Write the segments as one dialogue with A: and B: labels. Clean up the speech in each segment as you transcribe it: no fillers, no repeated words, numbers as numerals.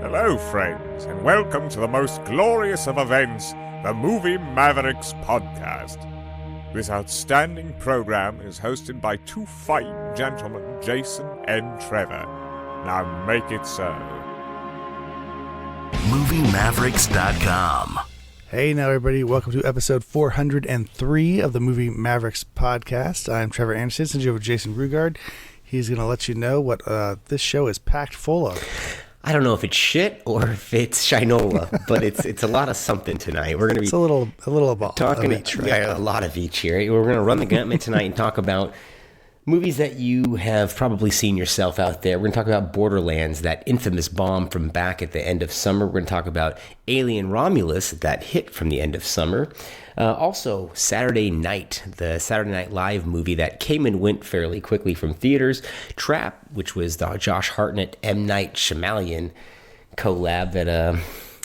A: Hello, friends, and welcome to the most glorious of events, the Movie Mavericks podcast. This outstanding program is hosted by two fine gentlemen, Jason and Trevor. Now make it so.
B: MovieMavericks.com.
C: Hey now everybody, welcome to episode 403 of the Movie Mavericks podcast. I'm Trevor Anderson, sent you over Jason Rugard. He's going to let you know what this show is packed full of.
D: I don't know if it's shit or if it's shinola, but it's a lot of something tonight. We're going to be
C: a little of
D: talking
C: each, right?
D: Yeah, a lot of each here. We're going to run the gauntlet tonight and talk about movies that you have probably seen yourself out there. We're going to talk about Borderlands, that infamous bomb from back at the end of summer. We're going to talk about Alien Romulus, that hit from the end of summer. Also, Saturday Night, the Saturday Night Live movie that came and went fairly quickly from theaters. Trap, which was the Josh Hartnett, M. Night Shyamalan collab that, I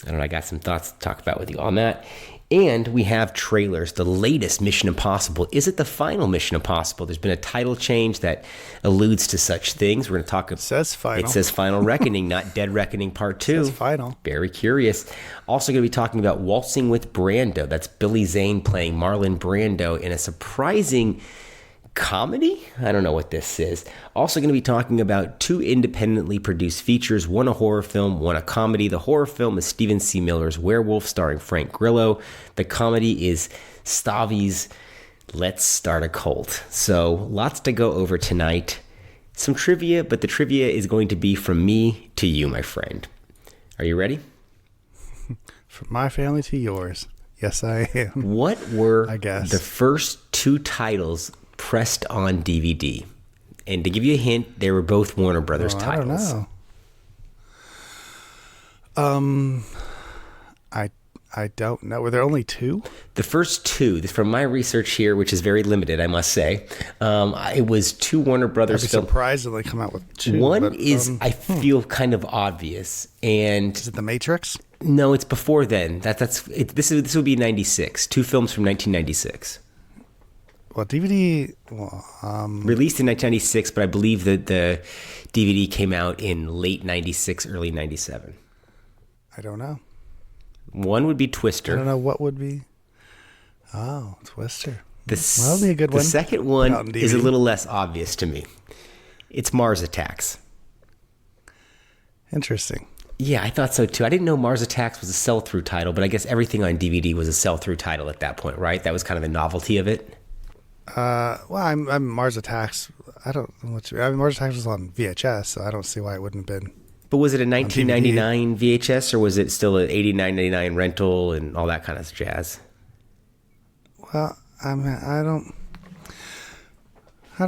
D: don't know, I got some thoughts to talk about with you on that. And we have trailers, the latest Mission Impossible. Is it the final Mission Impossible? There's been a title change that alludes to such things. We're going to talk about...
C: It says final.
D: It says Final Reckoning, not Dead Reckoning Part 2.
C: It says final.
D: Very curious. Also going to be talking about Waltzing with Brando. That's Billy Zane playing Marlon Brando in a surprising comedy? I don't know what this is. Also going to be talking about two independently produced features, one a horror film, one a comedy. The horror film is Stephen C. Miller's Werewolf starring Frank Grillo. The comedy is Stavi's Let's Start a Cult. So lots to go over tonight. Some trivia, but the trivia is going to be from me to you, my friend. Are you ready?
C: From my family to yours. Yes, I am.
D: What were
C: the
D: first two titles pressed on DVD? And to give you a hint, they were both Warner Brothers titles.
C: I don't know. I don't know. Were there only two?
D: The first two, from my research here, which is very limited, I must say, it was two Warner Brothers films.
C: I'd be surprised if they come out with two.
D: One is, I feel, kind of obvious. And
C: is it The Matrix?
D: No, it's before then. This would be 96. Two films from 1996.
C: Well, DVD...
D: released in 1996, but I believe that the DVD came out in late 96, early 97.
C: I don't know.
D: One would be Twister.
C: I don't know what would be. Oh, Twister.
D: That
C: would be a good one.
D: The second one is a little less obvious to me. It's Mars Attacks.
C: Interesting.
D: Yeah, I thought so too. I didn't know Mars Attacks was a sell-through title, but I guess everything on DVD was a sell-through title at that point, right? That was kind of the novelty of it.
C: Well, I'm Mars Attacks. I don't know what you... I mean, Mars Attacks was on VHS, so I don't see why it wouldn't have been.
D: But was it a 1999 VHS, or was it still an $89.99 rental and all that kind of jazz?
C: Well, I mean, I don't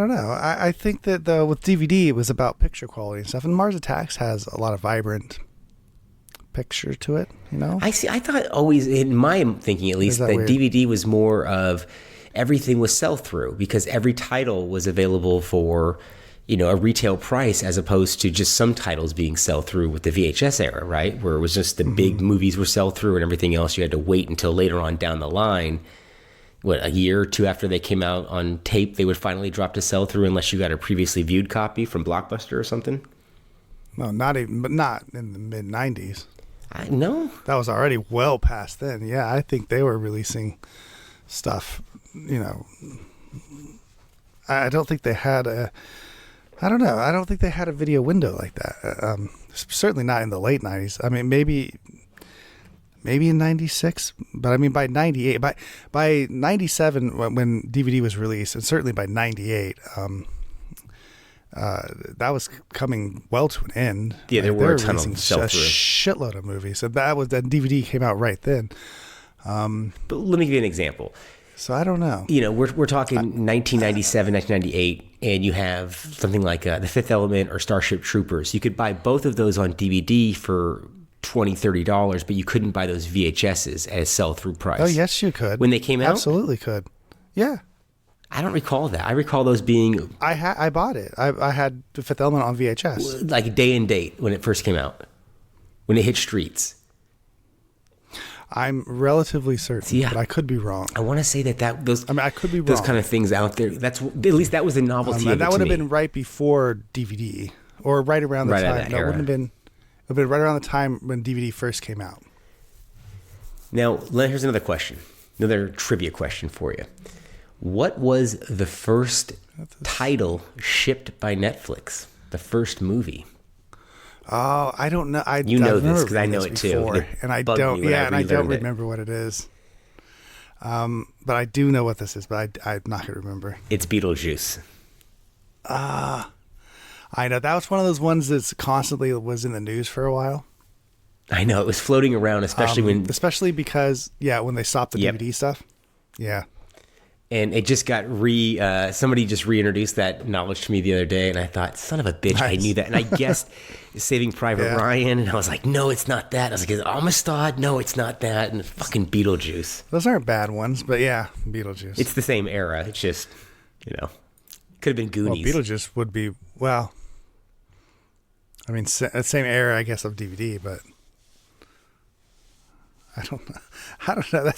C: know. I think that with DVD, it was about picture quality and stuff, and Mars Attacks has a lot of vibrant picture to it. You know,
D: I see. I thought always, in my thinking at least, that DVD was more of everything was sell through because every title was available for, you know, a retail price as opposed to just some titles being sell through with the VHS era, right? Where it was just the big movies were sell through and everything else you had to wait until later on down the line. What, a year or two after they came out on tape, they would finally drop to sell through unless you got a previously viewed copy from Blockbuster or something?
C: No, not even, but not in the mid 90s.
D: No?
C: That was already well past then. Yeah, I think they were releasing stuff, you know. I don't think they had I don't know. I don't think they had a video window like that. Certainly not in the late 90s. I mean, maybe in 96, but I mean by 98, by 97 when DVD was released, and certainly by 98, that was coming well to an end.
D: Yeah, there were a ton of sell-through.
C: A shitload of movies. So that DVD came out right then.
D: But let me give you an example.
C: So I don't know.
D: You know, we're talking 1997, 1998, and you have something like The Fifth Element or Starship Troopers. You could buy both of those on DVD for $20, $30, but you couldn't buy those VHSs as sell-through price.
C: Oh, yes, you could.
D: When they came out?
C: Absolutely could. Yeah.
D: I don't recall that. I recall those being...
C: I bought it. I had The Fifth Element on VHS.
D: Like day and date when it first came out. When it hit streets.
C: I'm relatively certain, but I could be wrong.
D: I want to say those.
C: I mean, I could be wrong.
D: Those kind of things out there. That's at least that was the novelty. Of
C: that
D: it
C: would
D: to
C: have
D: me.
C: been right before DVD, or right around the time.
D: That era.
C: It wouldn't have been. have been right around the time when DVD first came out.
D: Now, here's another question. Another trivia question for you. What was the first title shipped by Netflix? The first movie?
C: Oh, I don't know.
D: You know this because I know it too.
C: And I don't. Yeah, and I don't remember what it is. But I do know what this is. But I'm not gonna remember.
D: It's Beetlejuice.
C: I know that was one of those ones that's constantly was in the news for a while.
D: I know it was floating around, especially
C: because when they stopped the DVD stuff. Yeah.
D: And it just got somebody just reintroduced that knowledge to me the other day, and I thought, son of a bitch, nice. I knew that. And I guessed Saving Private Ryan, and I was like, no, it's not that. I was like, is it Amistad? No, it's not that. And fucking Beetlejuice.
C: Those aren't bad ones, but yeah, Beetlejuice.
D: It's the same era. It's just, could have been Goonies.
C: Well, Beetlejuice would be, same era, I guess, of DVD, but I don't know.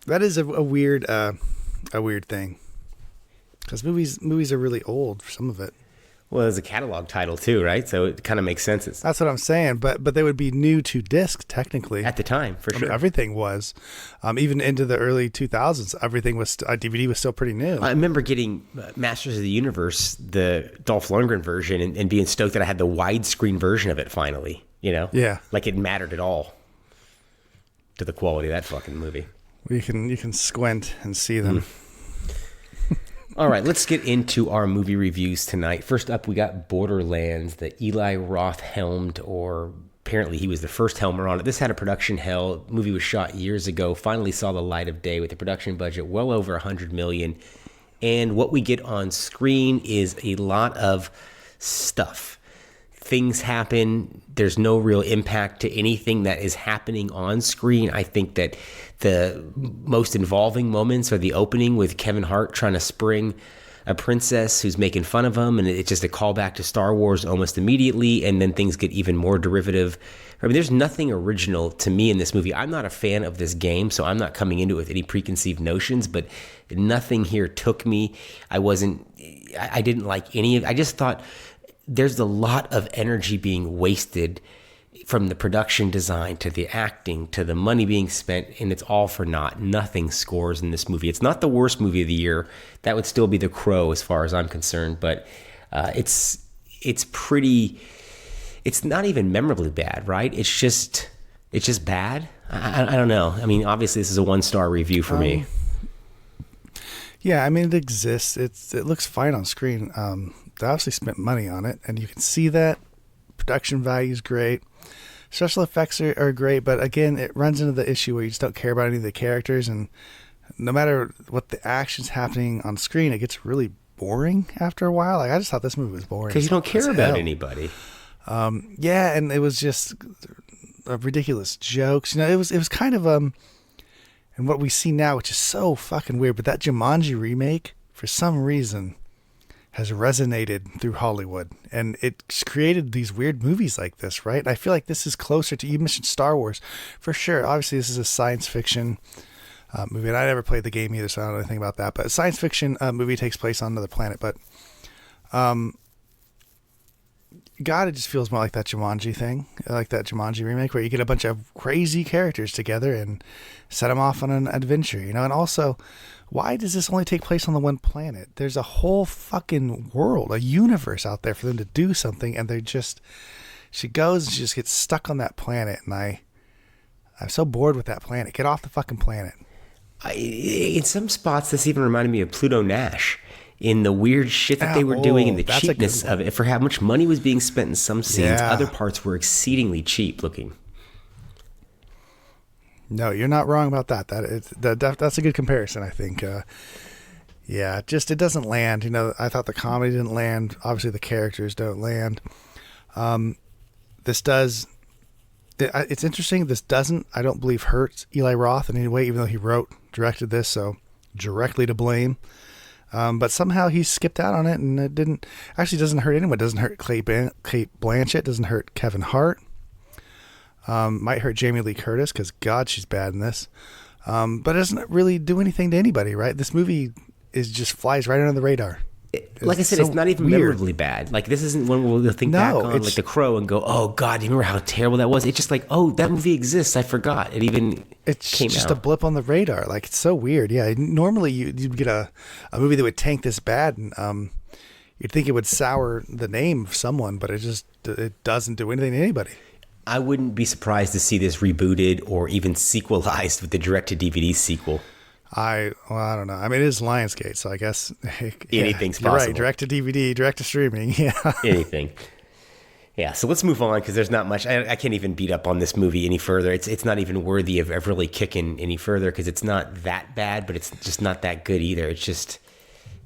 C: That is a weird thing, because movies are really old for some of it.
D: Well, it's a catalog title too, right? So it kind of makes sense.
C: That's what I'm saying. But they would be new to disc technically
D: at the time, for sure.
C: Everything was, even into the early 2000s. Everything was DVD was still pretty new.
D: I remember getting Masters of the Universe, the Dolph Lundgren version, and being stoked that I had the widescreen version of it finally.
C: Yeah,
D: like it mattered at all to the quality of that fucking movie.
C: You can squint and see them.
D: All right, let's get into our movie reviews tonight. First up, we got Borderlands, the Eli Roth helmed, or apparently he was the first helmer on it. This had a production hell. The movie was shot years ago, finally saw the light of day with a production budget well over $100 million. And what we get on screen is a lot of stuff. Things happen. There's no real impact to anything that is happening on screen. I think that the most involving moments are the opening with Kevin Hart trying to spring a princess who's making fun of him, and it's just a callback to Star Wars almost immediately, and then things get even more derivative. I mean, there's nothing original to me in this movie. I'm not a fan of this game, so I'm not coming into it with any preconceived notions, but nothing here took me. I didn't like any of it. I just thought there's a lot of energy being wasted, from the production design to the acting to the money being spent, and it's all for naught. Nothing scores in this movie. It's not the worst movie of the year. That would still be The Crow as far as I'm concerned, but it's pretty. It's not even memorably bad, right? It's just bad. I don't know. I mean, obviously this is a 1-star review for me.
C: Yeah, I mean, it exists. It looks fine on screen. They obviously spent money on it, and you can see that. Production value is great. Special effects are great, but again, it runs into the issue where you just don't care about any of the characters, and no matter what the action's happening on screen, it gets really boring after a while. Like, I just thought this movie was boring.
D: Because you don't care about anybody.
C: Yeah, and it was just ridiculous jokes. It was kind of and what we see now, which is so fucking weird, but that Jumanji remake, for some reason, has resonated through Hollywood, and it's created these weird movies like this, right? I feel like this is closer to, you mentioned Star Wars, for sure. Obviously, this is a science fiction movie, and I never played the game either, so I don't know anything about that. But a science fiction movie takes place on another planet, but God, it just feels more like that Jumanji thing, like that Jumanji remake, where you get a bunch of crazy characters together and set them off on an adventure, and also, why does this only take place on the one planet? There's a whole fucking world, a universe out there for them to do something, and she goes and she just gets stuck on that planet, and I'm so bored with that planet. Get off the fucking planet.
D: In some spots, this even reminded me of Pluto Nash, in the weird shit that they were doing, and the cheapness of it, for how much money was being spent in some scenes. Yeah. Other parts were exceedingly cheap looking.
C: No, you're not wrong about that. That's a good comparison, I think. Yeah, just it doesn't land. I thought the comedy didn't land. Obviously, the characters don't land. This does. It's interesting. This doesn't, I don't believe, hurt Eli Roth in any way, even though he directed this, so directly to blame. But somehow he skipped out on it, and it doesn't hurt anyone. It doesn't hurt Cate Blanchett. It doesn't hurt Kevin Hart. Might hurt Jamie Lee Curtis, because God, she's bad in this. But it doesn't really do anything to anybody, right? This movie just flies right under the radar.
D: Like I said,
C: so
D: it's not even
C: weird.
D: memorably bad. Like, this isn't one where we'll think back on like The Crow and go, oh God, do you remember how terrible that was? It's just like, oh, that movie exists. I forgot. It even came
C: just
D: out.
C: a blip on the radar. Like, it's so weird. Yeah, normally you'd get a movie that would tank this bad, and you'd think it would sour the name of someone, but it doesn't do anything to anybody.
D: I wouldn't be surprised to see this rebooted or even sequelized with the direct-to-DVD sequel.
C: I don't know. I mean, it is Lionsgate, so I guess
D: Anything's
C: you're
D: possible.
C: right. Direct to DVD, direct to streaming. Yeah.
D: Anything. Yeah, so let's move on because there's not much. I can't even beat up on this movie any further. It's not even worthy of really kicking any further because it's not that bad, but it's just not that good either. It's just,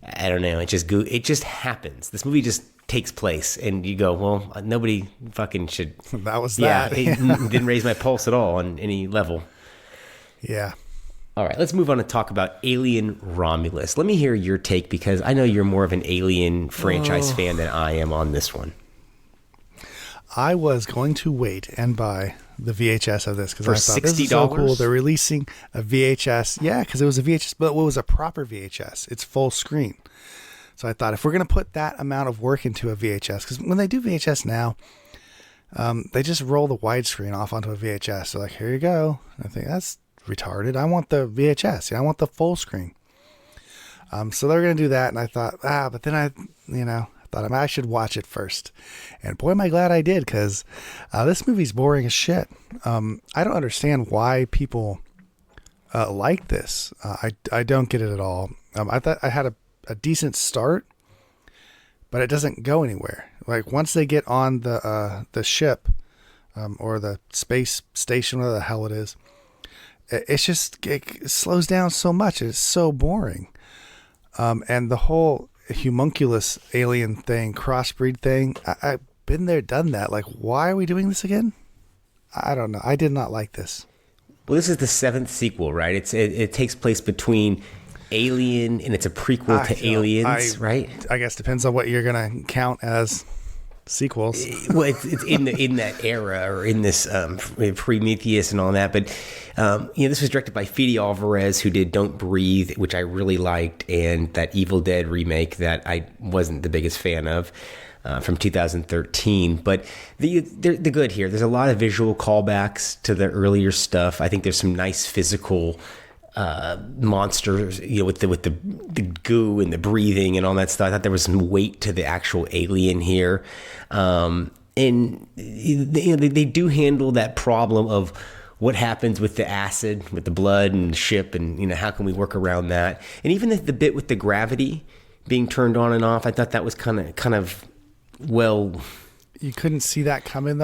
D: I don't know. It just happens. This movie just takes place, and you go, well, nobody fucking should.
C: That was
D: that.
C: that.
D: Yeah, it didn't raise my pulse at all on any level.
C: Yeah.
D: All right, let's move on and talk about Alien Romulus. Let me hear your take because I know you're more of an Alien franchise fan than I am on this one.
C: I was going to wait and buy the VHS of this because I thought
D: $60?
C: this is so cool. They're releasing a VHS. Yeah, because it was a VHS, but it was a proper VHS. It's full screen. So I thought if we're going to put that amount of work into a VHS, because when they do VHS now, they just roll the widescreen off onto a VHS. So like, here you go. I think that's retarded. I want the VHS. I want the full screen. So they're going to do that. And I thought, but then I thought I should watch it first. And boy, am I glad I did, because this movie's boring as shit. I don't understand why people like this. I don't get it at all. I thought I had a decent start, but it doesn't go anywhere. Like once they get on the ship or the space station, whatever the hell it is, it slows down so much. It's so boring. And the whole homunculus alien thing, crossbreed thing, I've been there, done that. Like, why are we doing this again? I don't know. I did not like this.
D: Well, this is the 7th sequel, right? It takes place between Alien, and it's a prequel to Aliens, right?
C: I guess depends on what you're going to count as sequels.
D: Well, it's in that era, or in this Prometheus and all that. But this was directed by Fede Alvarez, who did Don't Breathe, which I really liked, and that Evil Dead remake that I wasn't the biggest fan of from 2013. But they're good here. There's a lot of visual callbacks to the earlier stuff. I think there's some nice physical monsters, with the goo and the breathing and all that stuff. I thought there was some weight to the actual alien here, and they do handle that problem of what happens with the acid, with the blood and the ship, and how can we work around that? And even the bit with the gravity being turned on and off, I thought that was kind of well.
C: You couldn't see that coming.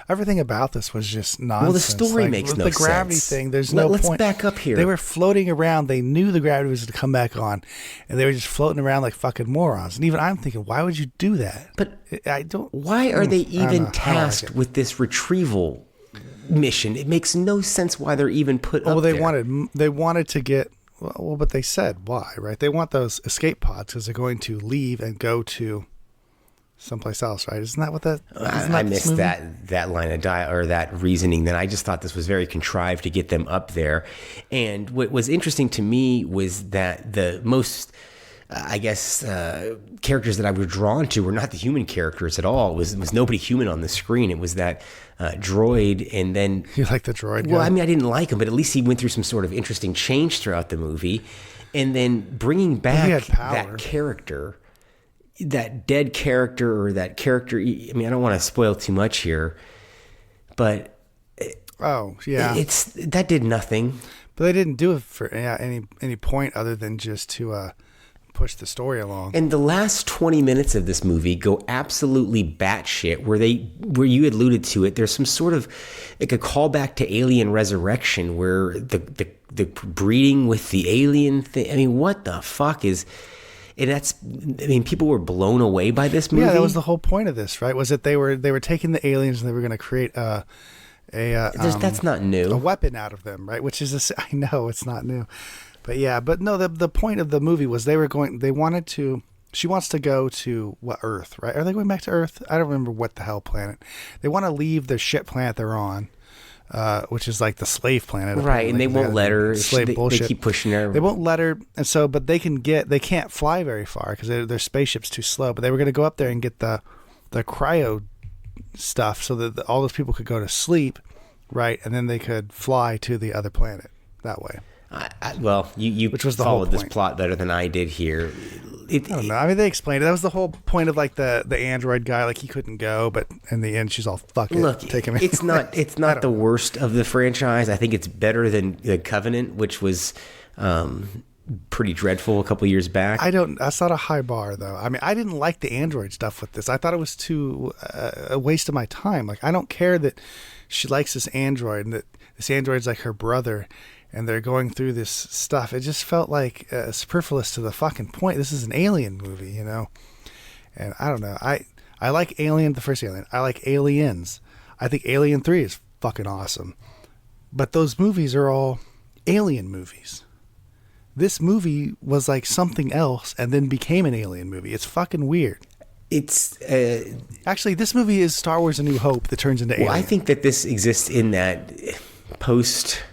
C: Everything about this was just nonsense.
D: Well, the story makes no sense.
C: The gravity thing, there's no point.
D: Let's back up here.
C: They were floating around. They knew the gravity was to come back on, and they were just floating around like fucking morons. And even I'm thinking, why would you do that?
D: But
C: I don't.
D: Why are they even tasked with this retrieval mission? It makes no sense why they're even put up there.
C: They wanted to get. Well, but they said why, right? They want those escape pods because they're going to leave and go to someplace else, right? Isn't that what that?
D: I missed that line of or that reasoning. Then I just thought this was very contrived to get them up there. And what was interesting to me was that the most, characters that I was drawn to were not the human characters at all. It was nobody human on the screen. It was that droid, and then
C: you like the droid?
D: Well,
C: guy?
D: I mean, I didn't like him, but at least he went through some sort of interesting change throughout the movie, and then bringing back that character. That dead character, or that character, I mean, I don't want to spoil too much here, but that did nothing.
C: But they didn't do it for any point other than just to push the story along.
D: And the last 20 minutes of this movie go absolutely batshit, where you alluded to it. There's some sort of like a callback to Alien Resurrection, where the breeding with the alien thing. I mean, what the fuck is? And people were blown away by this movie.
C: Yeah, that was the whole point of this, right? Was that they were taking the aliens and they were going to create
D: that's not new.
C: A weapon out of them, right? Which is I know it's not new, but no. The point of the movie was she wants to go to Earth, right? Are they going back to Earth? I don't remember what the hell planet. They want to leave the shit planet they're on, which is like the slave planet.
D: Right, and they won't let her.
C: Slave bullshit.
D: They keep pushing her.
C: They won't let her, and so, but they can't fly very far because their spaceship's too slow. But they were going to go up there and get the cryo stuff so that all those people could go to sleep, right, and then they could fly to the other planet that way.
D: Well, you
C: which was the
D: followed
C: whole
D: this
C: point.
D: plot better than I did here.
C: I don't know. I mean, they explained it. That was the whole point of like the android guy. Like he couldn't go, but in the end, she's all fuck it.
D: Look,
C: take him.
D: It's not the worst of the franchise. I think it's better than the Covenant, which was pretty dreadful a couple years back.
C: That's not a high bar though. I mean, I didn't like the android stuff with this. I thought it was too a waste of my time. Like I don't care that she likes this android and that this android's like her brother. And they're going through this stuff. It just felt like superfluous to the fucking point. This is an Alien movie, you know? And I don't know. I like Alien, the first Alien. I like Aliens. I think Alien 3 is fucking awesome. But those movies are all Alien movies. This movie was like something else and then became an Alien movie. It's fucking weird.
D: It's
C: actually, this movie is Star Wars: A New Hope that turns into Alien.
D: I think that this exists in that post...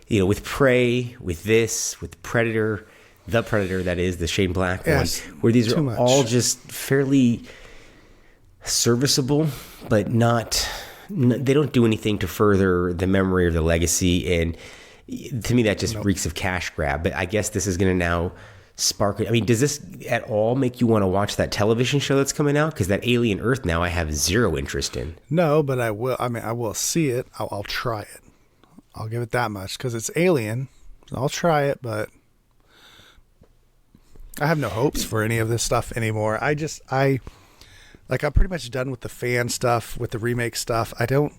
D: You know, with Prey, with this, with Predator, the Predator, that is, the Shane Black one, where these are all just fairly serviceable, but they don't do anything to further the memory or the legacy. And to me, that just reeks of cash grab. But I guess this is going to now spark it. I mean, does this at all make you want to watch that television show that's coming out? Because that Alien Earth now I have zero interest in.
C: No, but I will. I mean, I will see it. I'll try it. I'll give it that much because it's Alien. I'll try it, but I have no hopes for any of this stuff anymore. I'm pretty much done with the fan stuff, with the remake stuff. I don't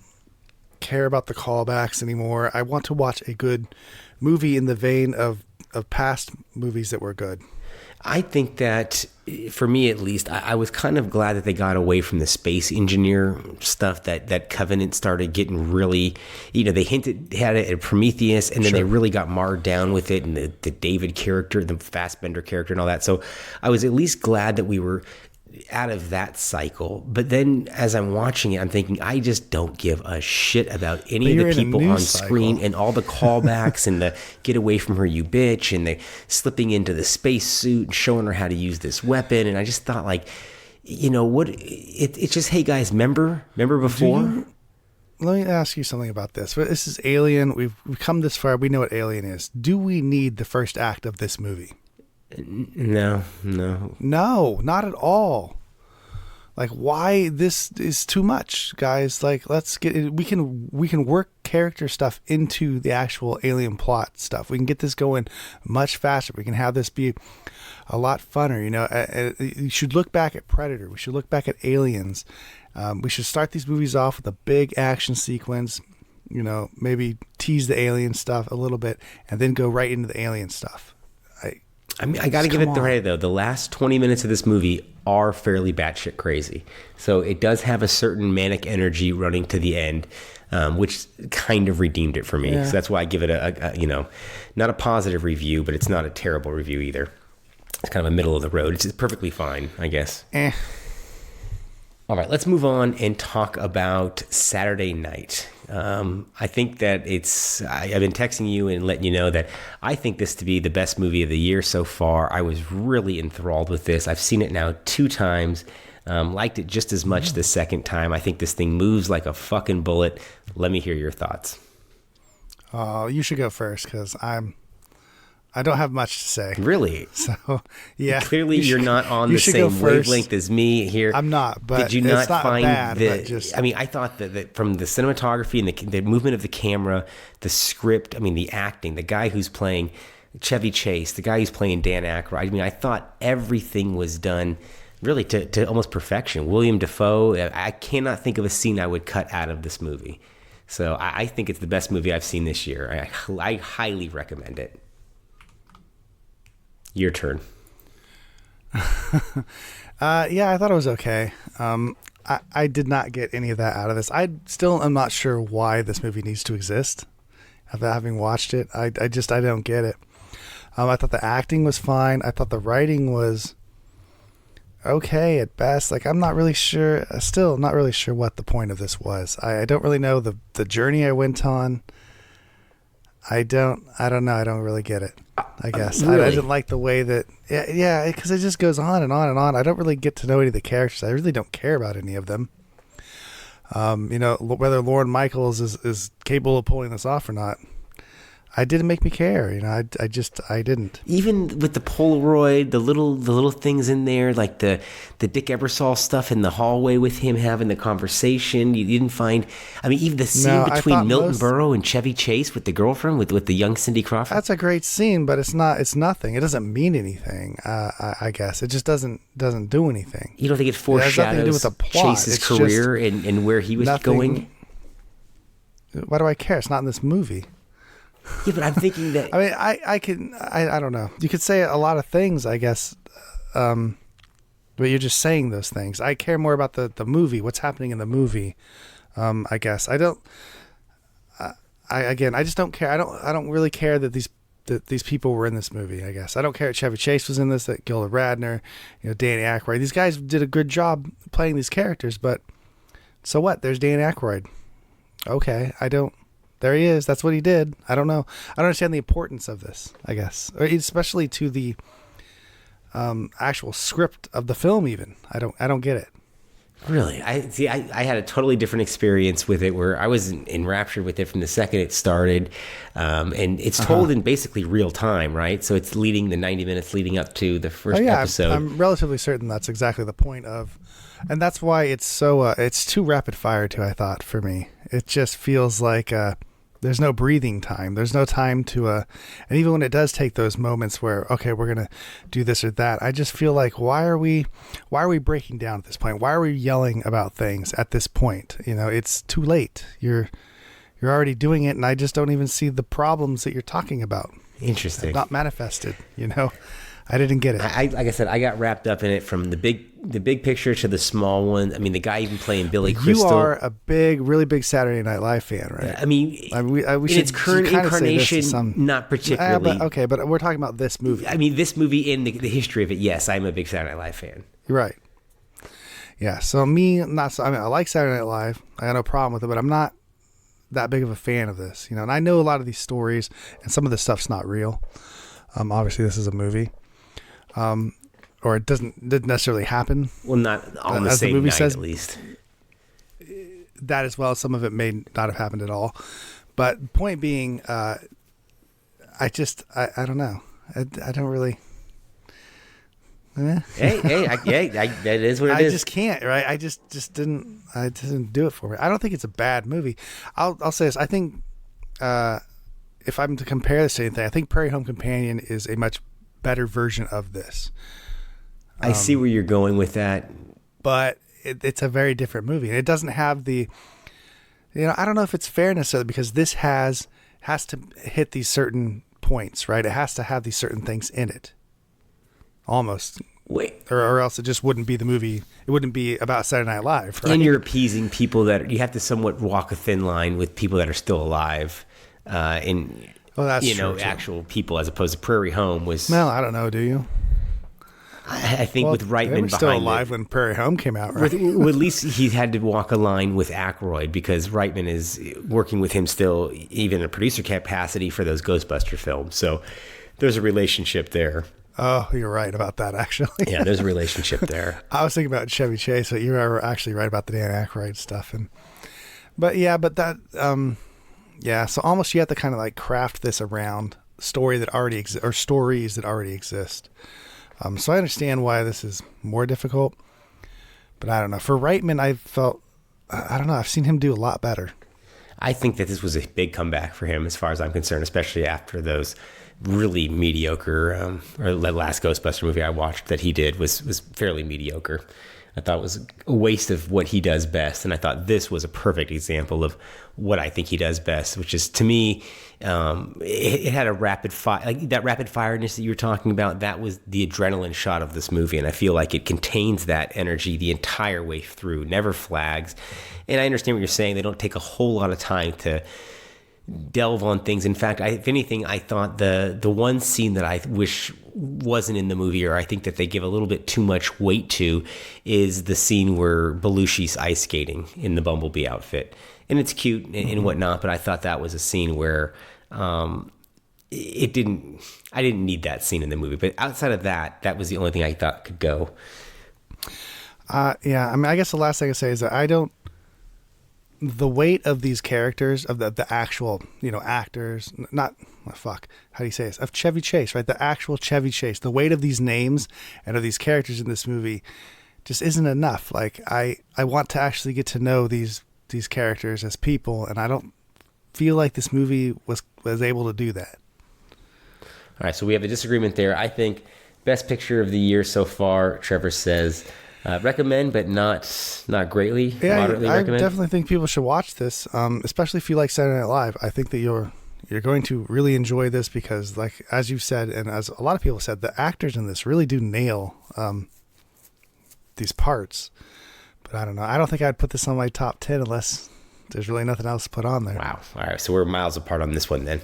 C: care about the callbacks anymore. I want to watch a good movie in the vein of past movies that were good.
D: I think that, for me at least, I was kind of glad that they got away from the space engineer stuff that Covenant started getting really, they had it at Prometheus, and then they really got marred down with it, and the David character, the Fassbender character and all that. So I was at least glad that we were out of that cycle. But then as I'm watching it, I'm thinking, I just don't give a shit about any of the people on screen and all the callbacks and the get away from her, you bitch, and the slipping into the space suit and showing her how to use this weapon. And I just thought, like, it's just, hey guys, remember before?
C: Let me ask you something about this. This is Alien. We've come this far. We know what Alien is. Do we need the first act of this movie?
D: No,
C: not at all. Like, why this is too much, guys? Like, let's get it. We can work character stuff into the actual Alien plot stuff. We can get this going much faster. We can have this be a lot funner. You should look back at Predator. We should look back at Aliens. We should start these movies off with a big action sequence. Maybe tease the alien stuff a little bit, and then go right into the alien stuff.
D: I mean, I got to give it the credit, though. The last 20 minutes of this movie are fairly batshit crazy. So it does have a certain manic energy running to the end, which kind of redeemed it for me. Yeah. So that's why I give it a not a positive review, but it's not a terrible review either. It's kind of a middle of the road. It's perfectly fine, I guess. All right, let's move on and talk about Saturday Night. I think that I've been texting you and letting you know that I think this to be the best movie of the year so far. I was really enthralled with this. I've seen it now 2 times. Liked it just as much the second time. I think this thing moves like a fucking bullet. Let me hear your thoughts.
C: Oh, you should go first because I don't have much to say.
D: Really?
C: So, yeah.
D: Clearly, you're not on the same wavelength as me here.
C: I'm not, but
D: did you not find
C: bad,
D: I mean, I thought that from the cinematography and the movement of the camera, the script, I mean, the acting, the guy who's playing Chevy Chase, the guy who's playing Dan Aykroyd, I mean, I thought everything was done really to almost perfection. William Dafoe, I cannot think of a scene I would cut out of this movie. So I think it's the best movie I've seen this year. I highly recommend it. Your turn.
C: Yeah, I thought it was okay. I did not get any of that out of this. I still am not sure why this movie needs to exist. After having watched it, I don't get it. I thought the acting was fine. I thought the writing was okay at best. Like, I'm not really sure, still not really sure what the point of this was. I don't really know the journey I went on. I don't know. I don't really get it, I guess.
D: Really?
C: I didn't like the way that, yeah, because it just goes on and on and on. I don't really get to know any of the characters. I really don't care about any of them. Whether Lorne Michaels is capable of pulling this off or not, it didn't make me care. I didn't.
D: Even with the Polaroid, the little things in there, like the Dick Ebersol stuff in the hallway with him having the conversation, you didn't find. I mean, even the scene between Milton Berle and Chevy Chase with the girlfriend, with the young Cindy Crawford. That's
C: a great scene, but it's nothing. It doesn't mean anything. I guess it just doesn't do anything.
D: You don't think it foreshadows Chase's career and where he was going?
C: Why do I care? It's not in this movie.
D: Yeah, but I'm thinking that.
C: I mean, I don't know. You could say a lot of things, I guess, but you're just saying those things. I care more about the movie, what's happening in the movie. I guess I don't. I just don't care. I don't really care that these people were in this movie. I guess I don't care that Chevy Chase was in this, that Gilda Radner, Danny Aykroyd. These guys did a good job playing these characters, but so what? There's Danny Aykroyd. Okay, There he is. That's what he did. I don't know. I don't understand the importance of this, I guess, or especially to the actual script of the film. Even I don't get it.
D: Really, I had a totally different experience with it, where I was enraptured with it from the second it started, and it's told in basically real time, right? So it's leading the 90 minutes leading up to the first episode.
C: I'm relatively certain that's exactly the point of, and that's why it's so it's too rapid fire too. I thought for me, it just feels like there's no breathing time. There's no time to, and even when it does take those moments where, okay, we're going to do this or that, I just feel like, why are we breaking down at this point? Why are we yelling about things at this point? It's too late. You're already doing it. And I just don't even see the problems that you're talking about.
D: Interesting.
C: Not manifested, I didn't get it.
D: Like I said, I got wrapped up in it from the big picture to the small one. I mean, the guy even playing Billy Crystal. You
C: are a really big Saturday Night Live fan, right?
D: I mean, we in its current incarnation, not particularly.
C: But we're talking about this movie.
D: I mean, this movie in the history of it, yes, I'm a big Saturday Night Live fan.
C: Right. Yeah, so me, not so. I mean, I like Saturday Night Live. I got no problem with it, but I'm not that big of a fan of this. And I know a lot of these stories, and some of this stuff's not real. Obviously, this is a movie. Or it didn't necessarily happen.
D: Well, not on the same night, at least.
C: That as well. Some of it may not have happened at all. But point being, I don't know. I don't really.
D: Hey, that is what it is.
C: I just can't, right? I just didn't. I didn't do it for me. I don't think it's a bad movie. I'll say this. I think if I'm to compare this to anything, I think Prairie Home Companion is a much better version of this.
D: I see where you're going with that,
C: but it's a very different movie, and it doesn't have the. I don't know if it's fair necessarily, because this has to hit these certain points, right? It has to have these certain things in it, almost.
D: Wait,
C: or else it just wouldn't be the movie. It wouldn't be about Saturday Night Live, right?
D: And you're appeasing people that you have to somewhat walk a thin line with people that are still alive, and.
C: Well, that's true,
D: actual people, as opposed to Prairie Home was.
C: Well, I don't know. Do you?
D: I think with Reitman
C: they were still
D: behind
C: alive when Prairie Home came out, right?
D: Well, at least he had to walk a line with Aykroyd, because Reitman is working with him still, even in a producer capacity for those Ghostbuster films. So there's a relationship there.
C: Oh, you're right about that, actually.
D: Yeah, there's a relationship there.
C: I was thinking about Chevy Chase, but you were actually right about the Dan Aykroyd stuff, so almost you have to kind of like craft this around stories that already exist. So I understand why this is more difficult, but I don't know. For Reitman, I've seen him do a lot better.
D: I think that this was a big comeback for him, as far as I'm concerned, especially after those really mediocre, or the last Ghostbuster movie I watched that he did was fairly mediocre. I thought it was a waste of what he does best. And I thought this was a perfect example of what I think he does best, which is, to me, it had a rapid fire, like that rapid fireness that you were talking about. That was the adrenaline shot of this movie. And I feel like it contains that energy the entire way through, never flags. And I understand what you're saying. They don't take a whole lot of time to delve on things. In fact, if anything, I thought the one scene that I wish wasn't in the movie, or I think that they give a little bit too much weight to, is the scene where Belushi's ice skating in the Bumblebee outfit. And it's cute and whatnot, but I thought that was a scene where I didn't need that scene in the movie. But outside of that, that was the only thing I thought could go.
C: Yeah, I mean, I guess the last thing I say is that the weight of these characters, of the actual, actors, how do you say this? Of Chevy Chase, right? The actual Chevy Chase, the weight of these names and of these characters in this movie just isn't enough. Like, I want to actually get to know these characters as people, and I don't feel like this movie was able to do that.
D: All right, so we have a disagreement there. I think best picture of the year so far, Trevor says, recommend, but not greatly.
C: Yeah,
D: moderately
C: I
D: recommend.
C: definitely think people should watch this, especially if you like Saturday Night Live. I think that you're going to really enjoy this because, like, as you've said, and as a lot of people said, the actors in this really do nail these parts. But I don't know. I don't think I'd put this on my top 10 unless there's really nothing else to put on there.
D: Wow. All right, so we're miles apart on this one then.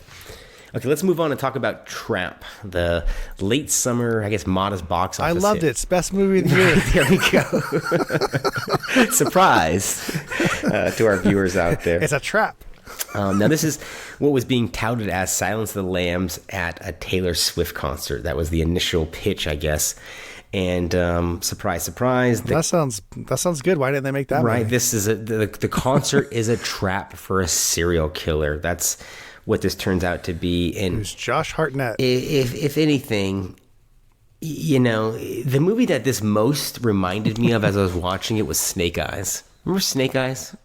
D: Okay, let's move on and talk about Trap, the late summer, I guess, modest box office.
C: I loved it. It's best movie of the year.
D: There we go. Surprise to our viewers out there.
C: It's a trap.
D: Now, this is what was being touted as Silence of the Lambs at a Taylor Swift concert. That was the initial pitch, I guess. And surprise, surprise.
C: That sounds good. Why didn't they make that
D: right?
C: movie?
D: This is the concert is a trap for a serial killer. That's what this turns out to be. And
C: who's Josh Hartnett?
D: If anything, the movie that this most reminded me of as I was watching it was Snake Eyes. Remember Snake Eyes?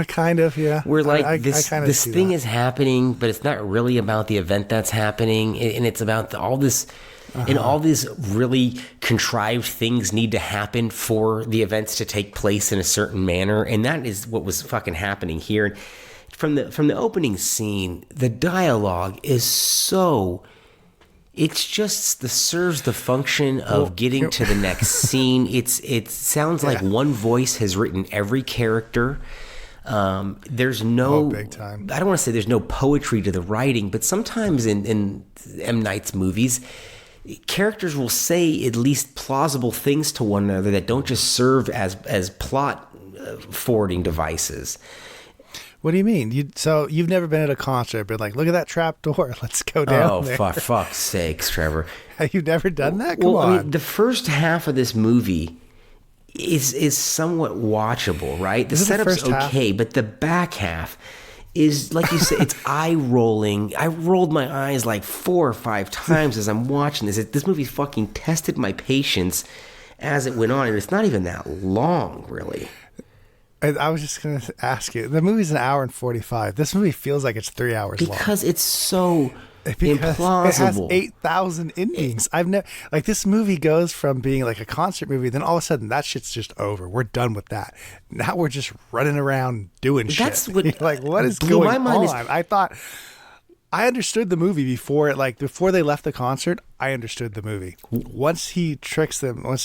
C: Kind of, yeah.
D: Where like
C: this
D: thing is happening, but it's not really about the event that's happening, and it's about all this. And all these really contrived things need to happen for the events to take place in a certain manner, and that is what was fucking happening here. From the opening scene, the dialogue is so. It's just serves the function of getting to the next scene. It sounds like one voice has written every character. There's no
C: big time.
D: I don't want to say there's no poetry to the writing, but sometimes in M. Night's movies, characters will say at least plausible things to one another that don't just serve as plot forwarding devices.
C: What do you mean? So you've never been at a concert, been like, look at that trap door, let's go down there.
D: Oh, for fuck's sakes, Trevor!
C: You've never done that? Come on.
D: I mean, the first half of this movie is somewhat watchable, right? The setup's okay, but the back half is, like you said, it's eye-rolling. I rolled my eyes like 4 or 5 times as I'm watching this. This movie fucking tested my patience as it went on, and it's not even that long, really.
C: I was just going to ask you, the movie's an hour and 45. This movie feels like it's 3 hours long.
D: Because it's so implausible.
C: It has 8,000 endings. I've never, like, this movie goes from being like a concert movie, then all of a sudden that shit's just over. We're done with that. Now we're just running around doing shit.
D: That's what,
C: like, what is going on? I thought I understood the movie before they left the concert. I understood the movie. Once he tricks them, once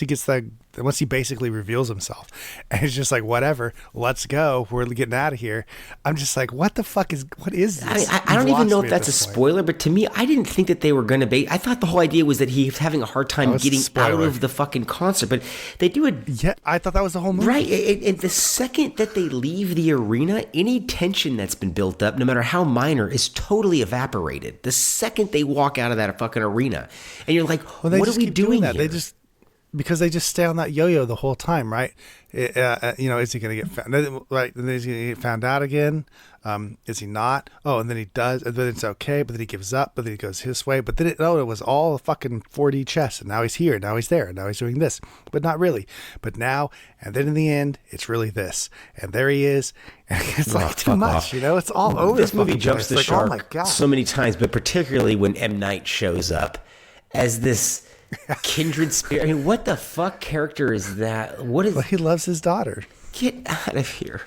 C: he basically reveals himself, and it's just like, whatever, let's go, we're getting out of here. I'm just like, what is this?
D: I don't even know if that's a spoiler, but to me, I didn't think that they were going to I thought the whole idea was that he was having a hard time getting out of the fucking concert, but they do it.
C: Yeah, I thought that was the whole movie.
D: Right, and the second that they leave the arena, any tension that's been built up, no matter how minor, is totally evaporated. The second they walk out of that fucking arena, and you're like, what are we doing here?
C: Because they just stay on that yo-yo the whole time, right? Is he going to get found? Right, and then he's going to get found out again. Is he not? Oh, and then he does, and then it's okay, but then he gives up, but then he goes his way. But then it was all a fucking 4D chess, and now he's here, now he's there, and now he's doing this, but not really. But now, and then in the end, it's really this, and there he is. And it's like too much, It's all over.
D: This movie jumps the shark so many times, but particularly when M. Night shows up as this kindred spirit. I mean, what the fuck character is that? What is?
C: Well, he loves his daughter.
D: Get out of here.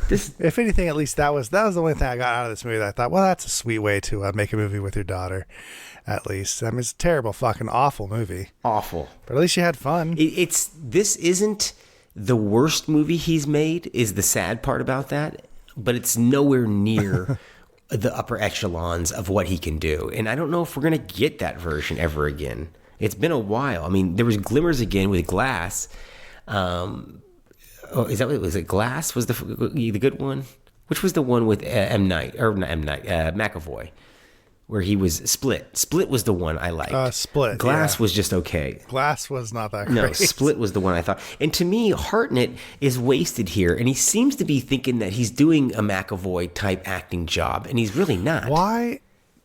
C: If anything, at least that was the only thing I got out of this movie that I thought, well, that's a sweet way to make a movie with your daughter. At least, I mean, it's a terrible, fucking awful movie.
D: Awful.
C: But at least you had fun.
D: This isn't the worst movie he's made. Is the sad part about that? But it's nowhere near the upper echelons of what he can do. And I don't know if we're going to get that version ever again. It's been a while. I mean, there was glimmers again with Glass. Is that what was it? Glass was the good one? Which was the one with McAvoy, where he was Split. Split was the one I liked.
C: Split.
D: Glass was just okay.
C: Glass was not that great.
D: No, Split was the one I thought. And to me, Hartnett is wasted here, and he seems to be thinking that he's doing a McAvoy type acting job, and he's really not.
C: Why?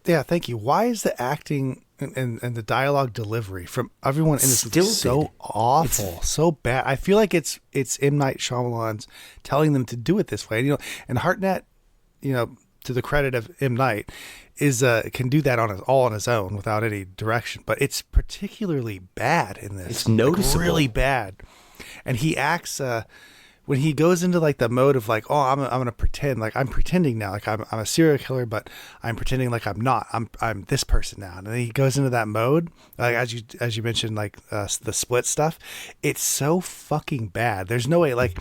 C: Yeah, thank you. Why is the acting and the dialogue delivery from everyone in this movie so awful, so bad? I feel like it's M. Night Shyamalan's telling them to do it this way. And Hartnett, to the credit of M. Night, can do that all on his own without any direction. But it's particularly bad in this.
D: It's noticeable,
C: really bad. And he acts when he goes into like the mode of like, oh, I'm gonna pretend, like I'm pretending now, like I'm a serial killer, but I'm pretending like I'm not. I'm this person now. And then he goes into that mode, like as you mentioned, like the Split stuff. It's so fucking bad. There's no way, like,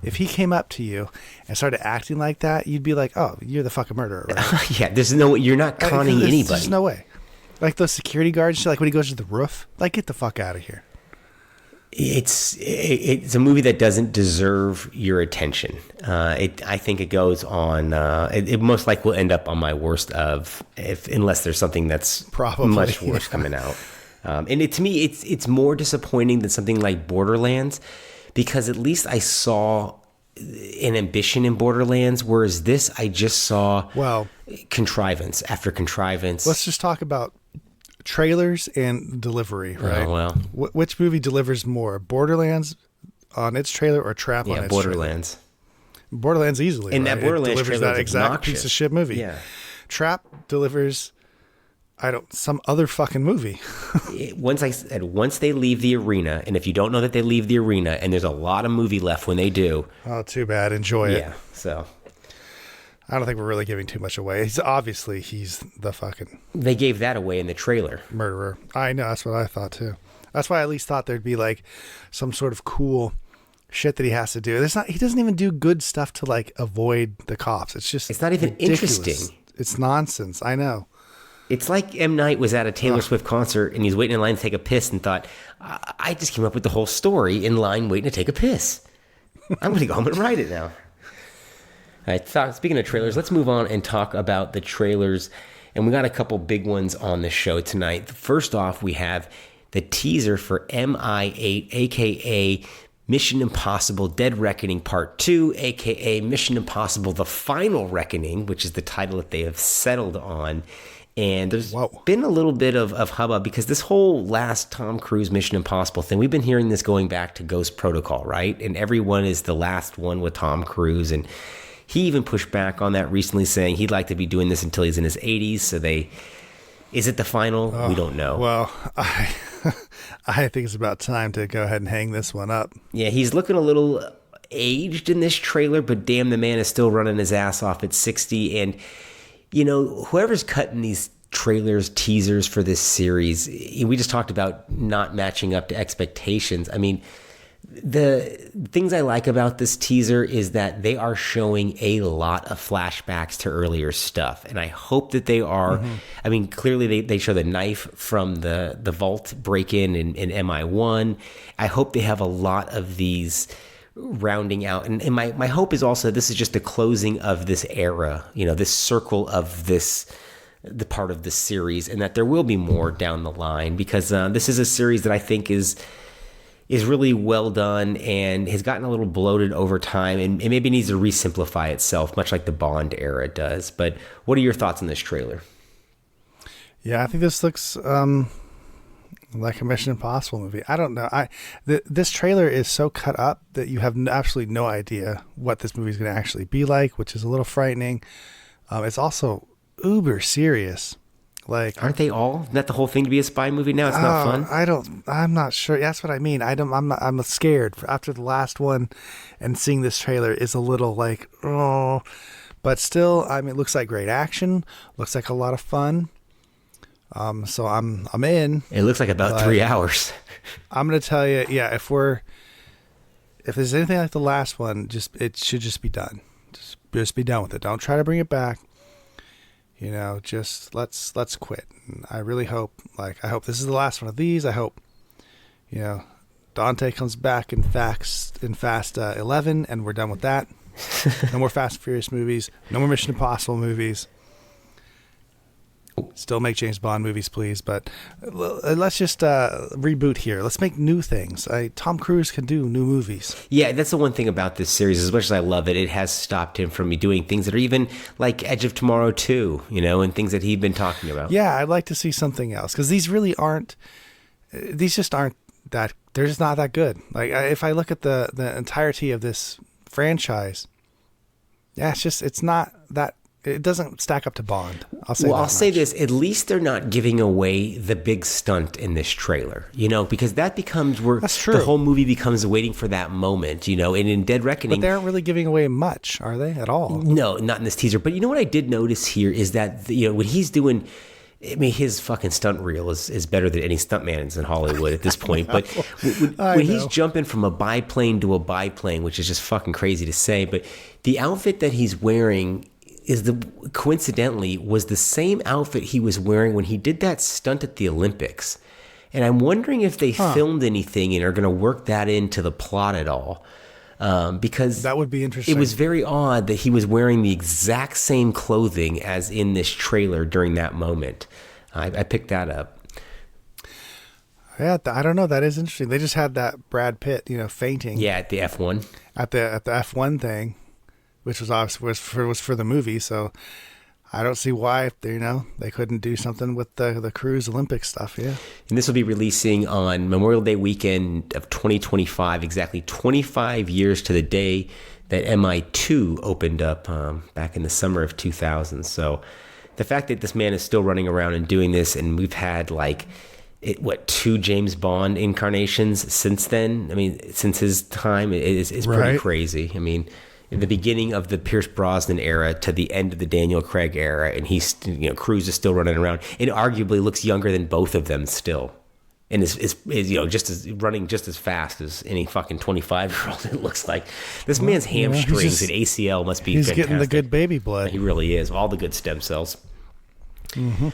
C: if he came up to you and started acting like that, you'd be like, oh, you're the fucking murderer, right?
D: Yeah, there's no way. You're not conning anybody.
C: There's no way. Like those security guards, like when he goes to the roof, like get the fuck out of here.
D: It's a movie that doesn't deserve your attention. I think it goes on. It most likely will end up on my worst of, unless there's something that's
C: probably
D: much worse coming out. And to me, it's more disappointing than something like Borderlands, because at least I saw an ambition in Borderlands, whereas this I just saw contrivance after contrivance.
C: Let's just talk about trailers and delivery, right?
D: Oh, well.
C: Which movie delivers more, Borderlands on its trailer or Trap on its
D: Borderlands.
C: trailer? Borderlands easily.
D: And
C: right?
D: that Borderlands
C: it delivers
D: trailer
C: that exact
D: obnoxious.
C: piece of shit movie.
D: Yeah.
C: Trap delivers some other fucking movie.
D: Once they leave the arena, and if you don't know that they leave the arena, and there's a lot of movie left when they do.
C: Oh, too bad. Enjoy it.
D: Yeah, so.
C: I don't think we're really giving too much away. He's the fucking...
D: They gave that away in the trailer.
C: Murderer. I know. That's what I thought, too. That's why I at least thought there'd be, like, some sort of cool shit that he has to do. He doesn't even do good stuff to, like, avoid the cops. It's not even ridiculous. Interesting. It's nonsense. I know.
D: It's like M. Night was at a Taylor Swift concert, and he's waiting in line to take a piss and thought, I just came up with the whole story in line waiting to take a piss. I'm going to go home and write it now. All right, speaking of trailers, let's move on and talk about the trailers. And we got a couple big ones on the show tonight. First off, we have the teaser for MI8, a.k.a. Mission Impossible Dead Reckoning Part 2, a.k.a. Mission Impossible The Final Reckoning, which is the title that they have settled on. And there's been a little bit of hubbub because this whole last Tom Cruise Mission Impossible thing, we've been hearing this going back to Ghost Protocol, right? And everyone is the last one with Tom Cruise. And he even pushed back on that recently, saying he'd like to be doing this until he's in his 80s. So is it the final? We don't know.
C: Well, I think it's about time to go ahead and hang this one up.
D: Yeah, he's looking a little aged in this trailer, but damn, the man is still running his ass off at 60. And, whoever's cutting these trailers, teasers for this series, we just talked about not matching up to expectations. I mean, the things I like about this teaser is that they are showing a lot of flashbacks to earlier stuff. And I hope that they are. Mm-hmm. I mean, clearly they show the knife from the vault break-in in MI1. I hope they have a lot of these rounding out. And my hope is also this is just the closing of this era, this circle of the part of the series, and that there will be more down the line, because this is a series that I think is really well done and has gotten a little bloated over time and maybe needs to resimplify itself, much like the Bond era does. But what are your thoughts on this trailer?
C: Yeah, I think this looks like a Mission Impossible movie. I don't know. This trailer is so cut up that you have absolutely no idea what this movie is going to actually be like, which is a little frightening. It's also uber serious. Like,
D: aren't they all? Isn't that the whole thing to be a spy movie now? It's not fun.
C: I'm not sure. That's what I mean. I'm scared after the last one, and seeing this trailer is a little like, oh, but still, I mean, it looks like great action. Looks like a lot of fun. So I'm in.
D: It looks like about 3 hours.
C: I'm going to tell you, yeah, if there's anything like the last one, it should just be done. Just be done with it. Don't try to bring it back. just let's quit. And I really hope, I hope this is the last one of these. I hope, Dante comes back in Fast 11, and we're done with that. No more Fast and Furious movies. No more Mission Impossible movies. Still make James Bond movies, please. But let's just reboot here. Let's make new things. Tom Cruise can do new movies.
D: Yeah, that's the one thing about this series. As much as I love it, it has stopped him from doing things that are even like Edge of Tomorrow 2, and things that he'd been talking about.
C: Yeah, I'd like to see something else, because these really aren't. These just aren't that. They're just not that good. If I look at the entirety of this franchise, yeah, it's not that. It doesn't stack up to Bond. I'll say
D: this. At least they're not giving away the big stunt in this trailer, because that becomes where the whole movie becomes waiting for that moment, and in Dead Reckoning.
C: But they aren't really giving away much, are they, at all?
D: No, not in this teaser. But what I did notice here is that, when he's doing, his fucking stunt reel is better than any stuntman in Hollywood at this point. But when he's jumping from a biplane to a biplane, which is just fucking crazy to say, but the outfit that he's wearing coincidentally was the same outfit he was wearing when he did that stunt at the Olympics. And I'm wondering if they filmed anything and are going to work that into the plot at all. Because
C: that would be interesting.
D: It was very odd that he was wearing the exact same clothing as in this trailer during that moment. I picked that up.
C: Yeah, I don't know. That is interesting. They just had that Brad Pitt, fainting.
D: Yeah, at the F1.
C: At the F1 thing, which was obviously was for the movie. So I don't see why they couldn't do something with the Cruise Olympic stuff. Yeah. And
D: this will be releasing on Memorial Day weekend of 2025, exactly 25 years to the day that MI2 opened up back in the summer of 2000. So the fact that this man is still running around and doing this, and we've had 2 James Bond incarnations since then. Since his time, is pretty crazy. In the beginning of the Pierce Brosnan era to the end of the Daniel Craig era, and he's, Cruise is still running around, and arguably looks younger than both of them still, and is running just as fast as any fucking 25-year-old. It looks like this man's hamstrings and ACL must be.
C: He's
D: fantastic.
C: Getting the good baby blood.
D: He really is. All the good stem cells.
C: Mm-hmm.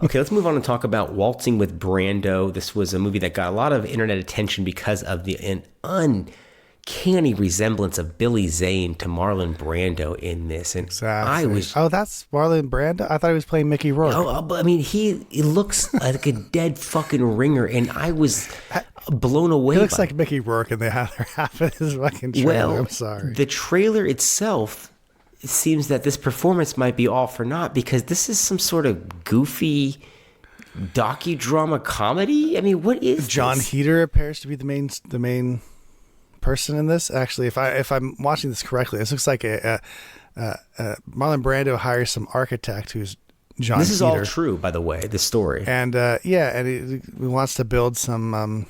D: Okay, let's move on and talk about Waltzing with Brando. This was a movie that got a lot of internet attention because of an uncanny resemblance of Billy Zane to Marlon Brando in this. And
C: exactly. That's Marlon Brando? I thought he was playing Mickey Rourke.
D: But he looks like a dead fucking ringer, and I was blown away.
C: He looks like Mickey Rourke, and they have half of his fucking trailer.
D: Well,
C: I'm sorry.
D: The trailer itself, it seems that this performance might be all for naught, because this is some sort of goofy docudrama comedy. What is
C: John
D: this?
C: Heder appears to be the main person in this. Actually, if I'm watching this correctly, this looks like a Marlon Brando hires some architect who's John Heder.
D: This is all true, by the way, this story.
C: And and he wants to build some an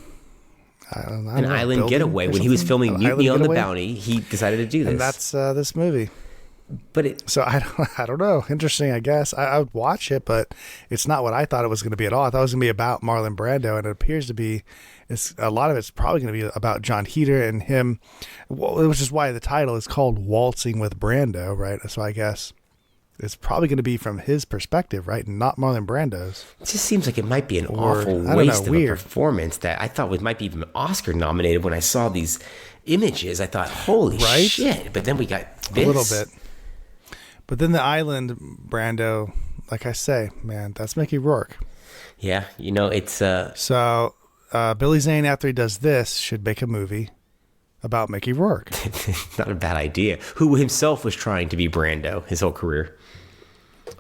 D: island getaway. When he was filming Mutiny on the Bounty, he decided to do this.
C: And that's this movie.
D: But
C: so I don't know. Interesting, I guess. I would watch it, but it's not what I thought it was going to be at all. I thought it was going to be about Marlon Brando, and it appears to be. A lot of it's probably going to be about John Heder and him, which is why the title is called Waltzing with Brando, right? So I guess it's probably going to be from his perspective, right, and not Marlon Brando's.
D: It just seems like it might be an awful waste of a performance that I thought might be even Oscar nominated. When I saw these images, I thought, holy shit. But then we got this.
C: A little bit. But then the island Brando, like I say, man, that's Mickey Rourke.
D: Yeah, it's...
C: So Billy Zane, after he does this, should make a movie about Mickey Rourke.
D: Not a bad idea. Who himself was trying to be Brando his whole career.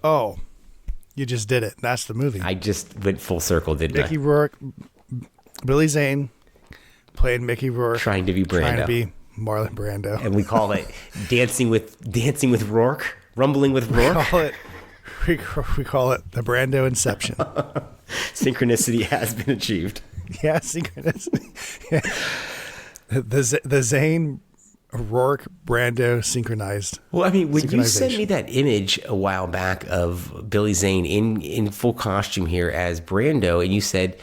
C: Oh, you just did it. That's the movie.
D: I just went full circle, didn't
C: Mickey Rourke, Billy Zane played Mickey Rourke.
D: Trying to be Brando.
C: Trying to be Marlon Brando.
D: And we call it Dancing with Rourke? Rumbling with Rourke?
C: We call it the Brando Inception.
D: Synchronicity has been achieved.
C: Yeah, synchronicity. Yeah. The Zane Rourke Brando synchronized.
D: Well, when you sent me that image a while back of Billy Zane in full costume here as Brando, and you said,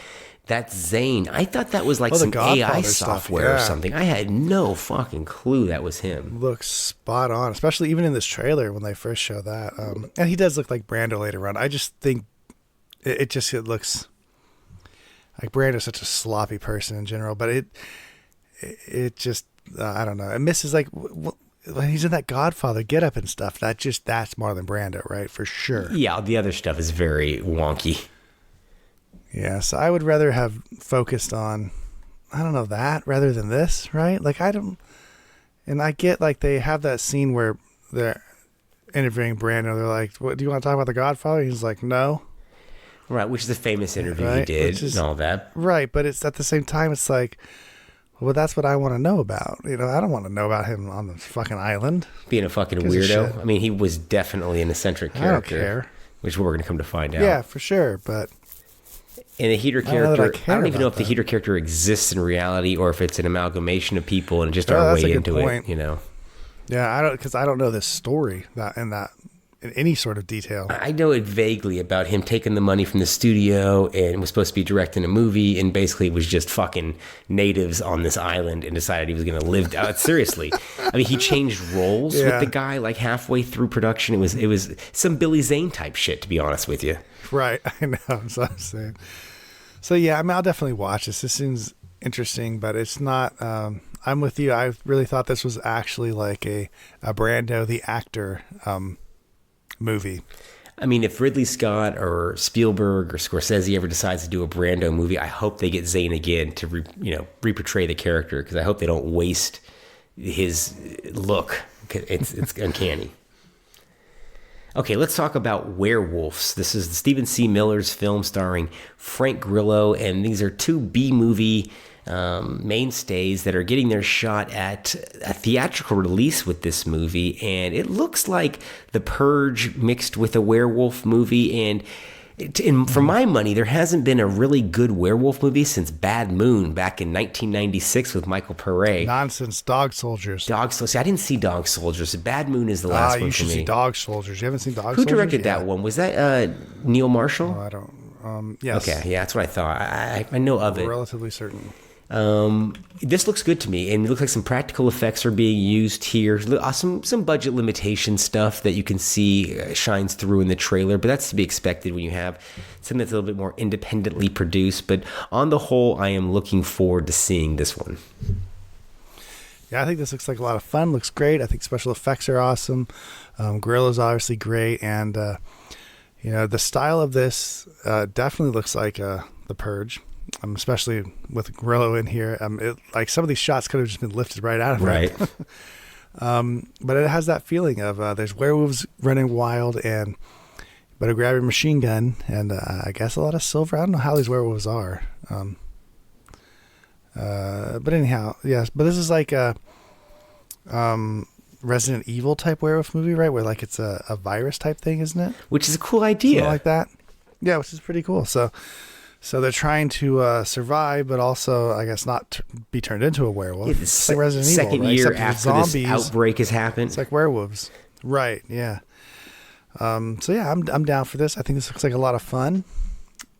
D: That's Zane. I thought that was like
C: the
D: some AI
C: Godfather
D: software
C: stuff,
D: or
C: yeah.
D: something. I had no fucking clue that was him.
C: Looks spot on, especially even in this trailer when they first show that. And he does look like Brando later on. I just think it looks like Brando's such a sloppy person in general, but it just I don't know. It misses like when he's in that Godfather getup and stuff. That's Marlon Brando, right? For sure.
D: Yeah, the other stuff is very wonky.
C: Yeah, so I would rather have focused on, I don't know, that rather than this, right? Like and I get like they have that scene where they're interviewing Brando. They're like, "What do you want to talk about the Godfather?" He's like, "No."
D: Right, which is the famous interview he
C: Right,
D: did and all that.
C: Right, but it's at the same time, it's like, well, that's what I want to know about. I don't want to know about him on the fucking island.
D: Being a fucking
C: Gives a
D: weirdo.
C: shit.
D: I mean, he was definitely an eccentric character.
C: I don't care.
D: Which is what we're going to come to find out.
C: Yeah, for sure, but
D: And the Heater
C: I don't know that I
D: character, I
C: care
D: don't even know if
C: about
D: the
C: that.
D: Heater character exists in reality or if it's an amalgamation of people and just
C: Oh,
D: our
C: that's a
D: way
C: good
D: into
C: point.
D: it,
C: yeah, because I don't know this story in any sort of detail.
D: I know it vaguely about him taking the money from the studio and was supposed to be directing a movie and basically was just fucking natives on this island and decided he was going to live out. Seriously. I mean, he changed roles with the guy like halfway through production. It was some Billy Zane type shit, to be honest with you.
C: Right, I know. That's what I'm saying. So yeah, I mean, I'll definitely watch this. This seems interesting, but it's not. I'm with you. I really thought this was actually like a Brando the actor movie.
D: I mean, if Ridley Scott or Spielberg or Scorsese ever decides to do a Brando movie, I hope they get Zane again to re-portray the character, because I hope they don't waste his look. It's uncanny. Okay, let's talk about Werewolves. This is Stephen C. Miller's film starring Frank Grillo, and these are two B-movie mainstays that are getting their shot at a theatrical release with this movie, and it looks like The Purge mixed with a werewolf movie, and for my money, there hasn't been a really good werewolf movie since Bad Moon back in 1996 with Michael Pare.
C: Nonsense. Dog Soldiers.
D: Dog Soldiers. I didn't see Dog Soldiers. Bad Moon is the last one
C: You
D: for
C: should
D: me.
C: see Dog Soldiers. You haven't seen Dog
D: Who
C: Soldiers?
D: directed that one? Was that Neil Marshall?
C: Oh, I don't. Yes.
D: Okay, yeah, that's what I thought. I know of it.
C: Relatively certain.
D: This looks good to me, and it looks like some practical effects are being used here. Some budget limitation stuff that you can see shines through in the trailer, but that's to be expected when you have something that's a little bit more independently produced. But on the whole, I am looking forward to seeing this one.
C: Yeah, I think this looks like a lot of fun. Looks great. I think special effects are awesome. Gorilla's obviously great, and the style of this definitely looks like The Purge. Especially with Grillo in here, like some of these shots could have just been lifted right out of
D: Right.
C: it. But it has that feeling of there's werewolves running wild, and better grab your machine gun, and I guess a lot of silver. I don't know how these werewolves are. But anyhow, yes. But this is like a Resident Evil type werewolf movie, right? Where like it's a virus type thing, isn't it?
D: Which is a cool idea.
C: Something like that. Yeah, which is pretty cool. So they're trying to survive, but also, I guess, not be turned into a werewolf.
D: It's
C: like Resident
D: second
C: Evil, right?
D: year
C: Except
D: after
C: with
D: this outbreak has happened.
C: It's like werewolves, right? Yeah. So yeah, I'm down for this. I think this looks like a lot of fun,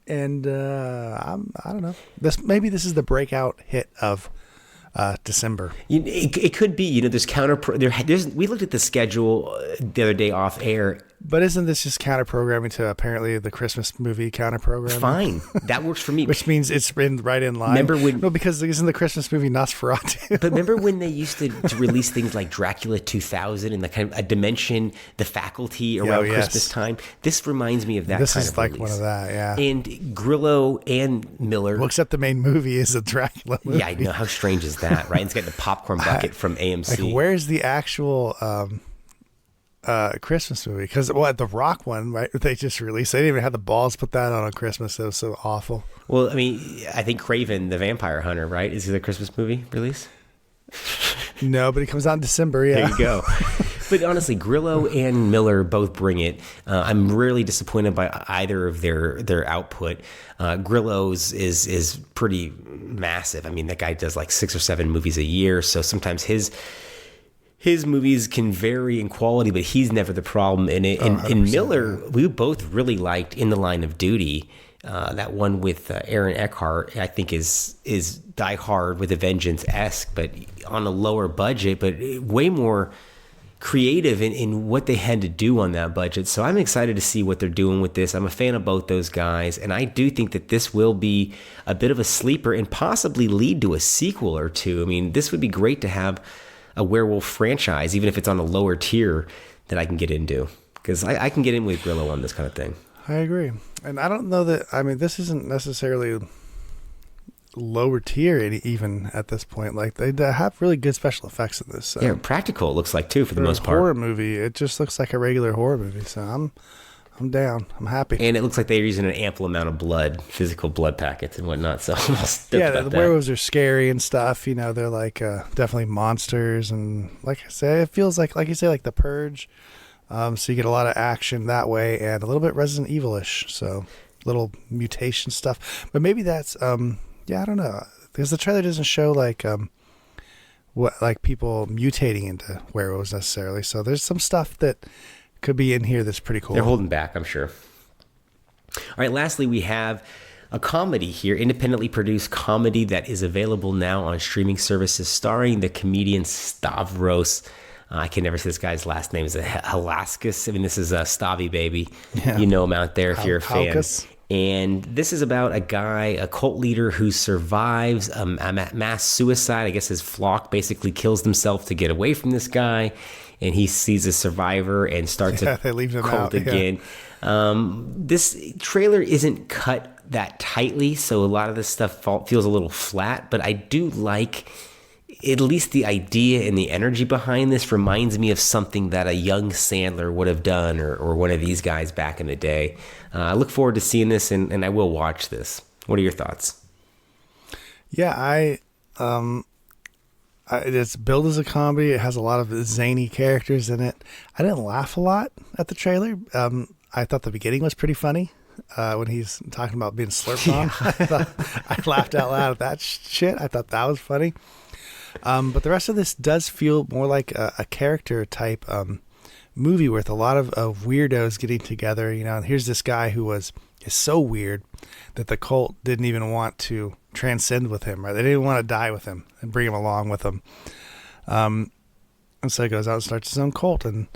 C: and I don't know. Maybe this is the breakout hit of December.
D: It could be. There's we looked at the schedule the other day off air.
C: But isn't this just counter programming to apparently the Christmas movie counter programming?
D: Fine, that works for me.
C: Which means it's been right in line. Because isn't the Christmas movie Nosferatu?
D: But remember when they used to release things like Dracula 2000 and the kind of a dimension, The Faculty around Christmas time? This reminds me of that.
C: This
D: kind
C: is
D: of
C: like
D: release.
C: one of that, yeah.
D: And Grillo and Miller.
C: Well, except the main movie is a Dracula movie.
D: Yeah, I know. How strange is that, right? It's got the popcorn bucket from AMC.
C: Like, where's the actual Christmas movie? Because the Rock one, right? They just released. They didn't even have the balls to put that on Christmas. It was so awful.
D: Well, I mean, I think Craven the Vampire Hunter, right? Is he the Christmas movie release?
C: No, but it comes out in December. Yeah,
D: there you go. But honestly, Grillo and Miller both bring it. I'm rarely disappointed by either of their output. Grillo's is pretty massive. I mean, that guy does like 6 or 7 movies a year, so sometimes his movies can vary in quality, but he's never the problem in it. And Miller, we both really liked In the Line of Duty. That one with Aaron Eckhart, I think, is Die Hard with a Vengeance-esque, but on a lower budget, but way more creative in what they had to do on that budget. So I'm excited to see what they're doing with this. I'm a fan of both those guys, and I do think that this will be a bit of a sleeper and possibly lead to a sequel or two. I mean, this would be great to have a werewolf franchise, even if it's on a lower tier, that I can get into, because I can get in with Grillo on this kind of thing.
C: I agree. And I don't know that, I mean, this isn't necessarily lower tier even at this point. Like, they have really good special effects in this. So.
D: Yeah, practical it looks like, too, for the most part.
C: Horror movie, it just looks like a regular horror movie. So I'm down. I'm happy.
D: And it looks like they're using an ample amount of blood, physical blood packets and whatnot. So
C: yeah, the werewolves are scary and stuff. You know, they're like definitely monsters. And like I say, it feels like you say, like The Purge. So you get a lot of action that way and a little bit Resident Evil-ish. So little mutation stuff. But maybe that's, I don't know. Because the trailer doesn't show like people mutating into werewolves necessarily. So there's some stuff that could be in here that's pretty cool.
D: They're holding back, I'm sure. All right, lastly, we have a comedy here, independently produced comedy that is available now on streaming services, starring the comedian Stavros. I can never say this guy's last name is Halaskis. I mean, this is a Stavi baby. Yeah. You know him out there if you're a fan. Halkus. And this is about a guy, a cult leader who survives a mass suicide. I guess his flock basically kills themselves to get away from this guy. And he sees a survivor and starts a cult again. This trailer isn't cut that tightly, so a lot of this stuff feels a little flat. But I do like at least the idea and the energy behind this reminds me of something that a young Sandler would have done or one of these guys back in the day. I look forward to seeing this, and I will watch this. What are your thoughts?
C: Yeah, it's billed as a comedy. It has a lot of zany characters in it. I didn't laugh a lot at the trailer. I thought the beginning was pretty funny when he's talking about being slurped on. I laughed out loud at that shit. I thought that was funny. But the rest of this does feel more like a character type movie with a lot of weirdos getting together. You know, and here's this guy who is so weird that the cult didn't even want to transcend with him, right? They didn't want to die with him and bring him along with them. And so he goes out and starts his own cult, and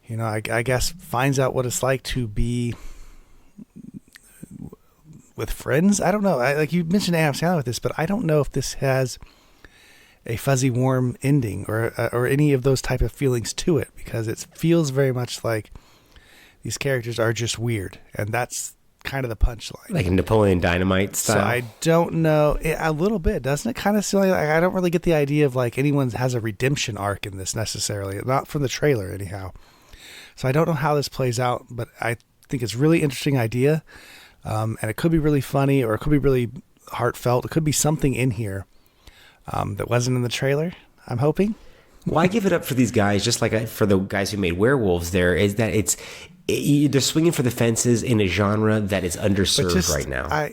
C: you know, I guess finds out what it's like to be with friends. I don't know. Like you mentioned Adam Sandler with this, but I don't know if this has a fuzzy, warm ending or any of those type of feelings to it, because it feels very much like these characters are just weird, and that's kind of the punchline.
D: Like a Napoleon Dynamite style?
C: So I don't know. A little bit, doesn't it? Kind of silly. Like, I don't really get the idea of like anyone has a redemption arc in this necessarily, not from the trailer anyhow. So I don't know how this plays out, but I think it's a really interesting idea, and it could be really funny, or it could be really heartfelt. It could be something in here that wasn't in the trailer, I'm hoping.
D: Well, I give it up for these guys, just like for the guys who made Werewolves there, is that they're swinging for the fences in a genre that is underserved right now.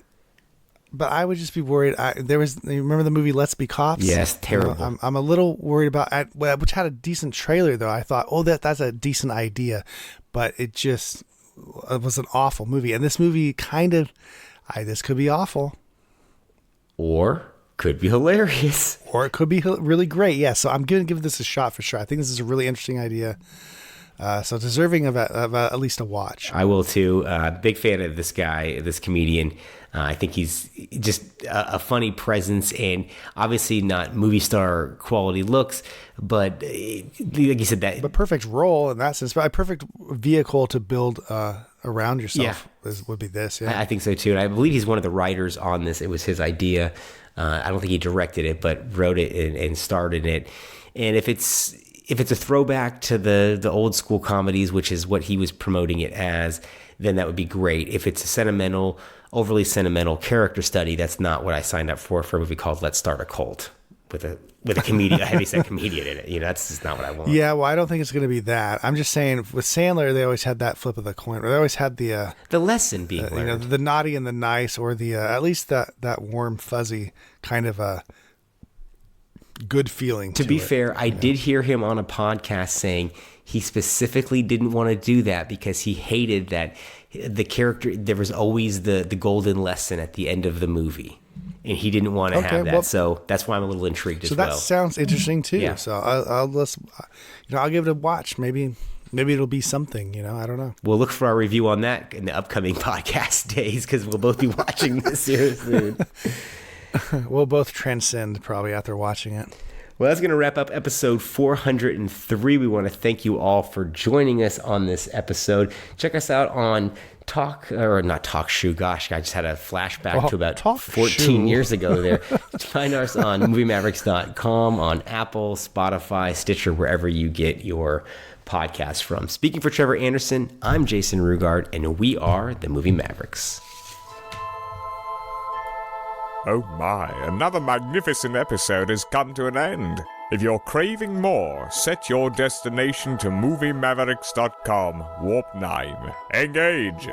D: But I would just be worried. You remember the movie Let's Be Cops? Yes, terrible.
C: You know, I'm a little worried about which had a decent trailer, though. I thought, that's a decent idea. But it was an awful movie. And this movie this could be awful.
D: Or could be hilarious.
C: Or it could be really great. Yeah, so I'm going to give this a shot for sure. I think this is a really interesting idea. So deserving of at least a watch.
D: I will too. Big fan of this guy, this comedian. I think he's just a funny presence, and obviously not movie star quality looks, but like you said, but
C: perfect role in that sense. But a perfect vehicle to build around yourself would be this. Yeah,
D: I think so too. And I believe he's one of the writers on this. It was his idea. I don't think he directed it, but wrote it and starred in it. And if it's a throwback to the old school comedies, which is what he was promoting it as, then that would be great. If it's a overly sentimental character study, that's not what I signed up for a movie called Let's Start a Cult with a comedian, a heavyset comedian in it. You know, that's just not what I want.
C: Yeah, well, I don't think it's going to be that. I'm just saying, with Sandler, they always had that flip of the coin. Or they always had the
D: lesson being learned.
C: You know, the naughty and the nice, or the at least that warm, fuzzy kind of good feeling.
D: To be fair, I did hear him on a podcast saying he specifically didn't want to do that because he hated that the character, there was always the golden lesson at the end of the movie. And he didn't want to have that, so that's why I'm a little intrigued as well.
C: So that sounds interesting too.
D: Yeah.
C: So I'll give it a watch. Maybe it'll be something. I don't know.
D: We'll look for our review on that in the upcoming podcast days because we'll both be watching this here soon.
C: We'll both transcend probably after watching it.
D: Well, that's going to wrap up episode 403. We want to thank you all for joining us on this episode. Check us out on TalkShoe. Gosh, I just had a flashback to about 14 years ago there. Find us on MovieMavericks.com, on Apple, Spotify, Stitcher, wherever you get your podcasts from. Speaking for Trevor Anderson, I'm Jason Rugard, and we are the Movie Mavericks.
A: Oh my, another magnificent episode has come to an end. If you're craving more, set your destination to MovieMavericks.com, Warp 9. Engage!